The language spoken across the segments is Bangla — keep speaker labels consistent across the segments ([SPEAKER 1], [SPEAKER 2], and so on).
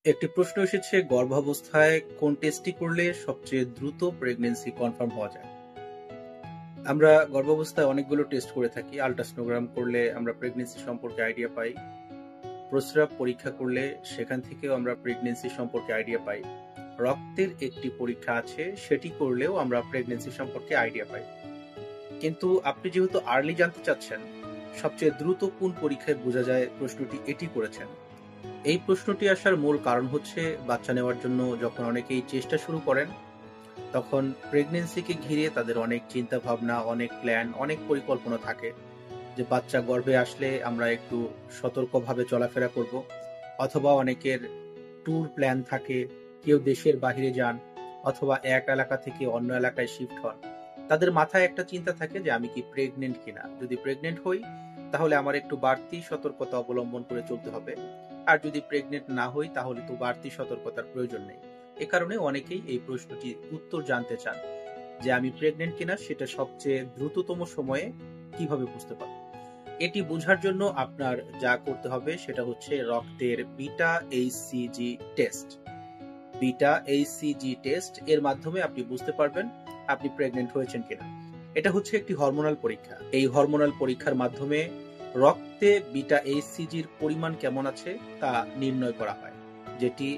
[SPEAKER 1] একটি প্রশ্ন এসেছে, গর্ভাবস্থায় কোন টেস্টটি করলে সবচেয়ে দ্রুত প্রেগন্যান্সি কনফার্ম হওয়া যায়? আমরা গর্ভাবস্থায় অনেকগুলো টেস্ট করে থাকি। আল্ট্রাসোনোগ্রাম করলে আমরা প্রেগন্যান্সি সম্পর্কে আইডিয়া পাই। প্রস্রাব পরীক্ষা করলে সেখান থেকেও আমরা প্রেগন্যান্সি সম্পর্কে আইডিয়া পাই। রক্তের একটি পরীক্ষা আছে, সেটি করলেও আমরা প্রেগন্যান্সি সম্পর্কে আইডিয়া পাই। কিন্তু আপনি যেহেতু আর্লি জানতে চাচ্ছেন, সবচেয়ে দ্রুত কোন পরীক্ষায় বোঝা যায়, প্রশ্নটি এটি করেছেন। এই প্রশ্নটি আসার মূল কারণ হচ্ছে, বাচ্চা নেওয়ার জন্য যখন অনেকেই চেষ্টা শুরু করেন, তখন প্রেগন্যান্সিকে ঘিরে তাদের অনেক চিন্তা ভাবনা, অনেক প্ল্যান, অনেক পরিকল্পনা থাকে। যে বাচ্চা গর্ভে আসলে আমরা একটু সতর্কভাবে চলাফেরা করব, অথবা অনেকের ট্যুর প্ল্যান থাকে, কেউ দেশের বাইরে যান, অথবা এক এলাকা থেকে অন্য এলাকায় শিফট হন। তাদের মাথায় একটা চিন্তা থাকে যে আমি কি প্রেগনেন্ট কিনা, যদি প্রেগনেন্ট হই তাহলে আমার একটু বাড়তি সতর্কতা অবলম্বন করে চলতে হবে, আর যদি প্রেগনেন্ট না হই তাহলে তো বাড়তি সতর্কতার প্রয়োজন নেই। এ কারণে অনেকেই এই প্রশ্নটির উত্তর জানতে চান যে আমি প্রেগনেন্ট কিনা সেটা সবচেয়ে দ্রুততম সময়ে কিভাবে বুঝতে পারব। এটি বোঝার জন্য আপনার যা করতে হবে সেটা হচ্ছে রক্তের beta HCG test. Beta HCG test এর মাধ্যমে আপনি বুঝতে পারবেন আপনি প্রেগনেন্ট হয়েছেন কিনা। এটা হচ্ছে একটি হরমোনাল পরীক্ষা। এই হরমোনাল পরীক্ষার মাধ্যমে রক্তে বিটা এইচসিজির পরিমাণ কেমন আছে তা নির্ণয় করা হয়, যেটি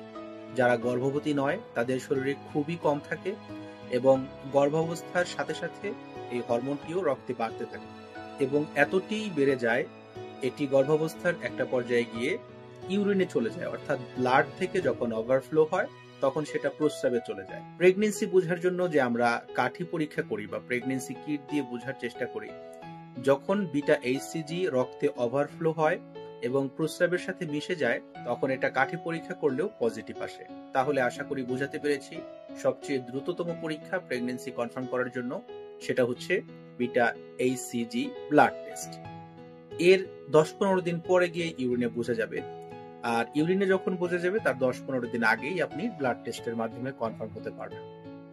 [SPEAKER 1] যারা গর্ভবতী নয় তাদের শরীরে খুবই কম থাকে, এবং গর্ভাবস্থার সাথে সাথে এই হরমোনটিও রক্তে বাড়তে থাকে, এবং এতটিই বেড়ে যায় এটি গর্ভাবস্থার একটা পর্যায়ে গিয়ে ইউরিনে চলে যায়, অর্থাৎ ব্লাড থেকে যখন ওভারফ্লো হয় তখন সেটা প্রস্রাবে চলে যায়। প্রেগন্যান্সি বোঝার জন্য যে আমরা কাঠি পরীক্ষা করি বা প্রেগন্যান্সি কিট দিয়ে বোঝার চেষ্টা করি, যখন বিটা এইচসিজি রক্তে ওভারফ্লো হয় এবং প্রস্রাবের সাথে মিশে যায়, তখন এটা কাঠি পরীক্ষা করলেও পজিটিভ আসে। তাহলে আশা করি বোঝাতে পেরেছি, সবচেয়ে দ্রুততম পরীক্ষা প্রেগন্যান্সি কনফার্ম করার জন্য সেটা হচ্ছে বিটা এইচসিজি ব্লাড টেস্ট। এর 10-15 দিন পরে গিয়ে ইউরিনে বোঝা যাবে, আর ইউরিনে যখন বোঝা যাবে তার 10-15 দিন আগেই আপনি ব্লাড টেস্টের মাধ্যমে কনফার্ম হতে পারবেন।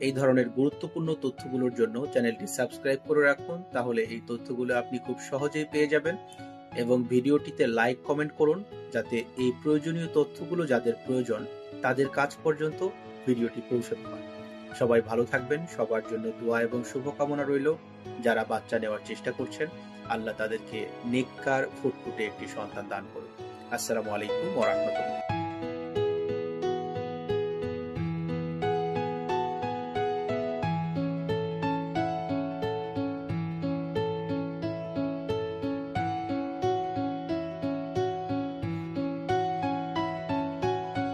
[SPEAKER 1] এই ধরনের গুরুত্বপূর্ণ তথ্যগুলোর জন্য চ্যানেলটি সাবস্ক্রাইব করে রাখুন, তাহলে এই তথ্যগুলো আপনি খুব সহজেই পেয়ে যাবেন। এবং ভিডিওটিতে লাইক কমেন্ট করুন, যাতে এই প্রয়োজনীয় তথ্যগুলো যাদের প্রয়োজন তাদের কাছ পর্যন্ত ভিডিওটি পৌঁছাতে পারে। সবাই ভালো থাকবেন, সবার জন্য দোয়া এবং শুভকামনা রইল। যারা বাচ্চা নেওয়ার চেষ্টা করছেন, আল্লাহ তাদেরকে নেককার ফুটফুটে একটি সন্তান দান করুন। আসসালামু আলাইকুম ওয়া রাহমাতুল্লাহ।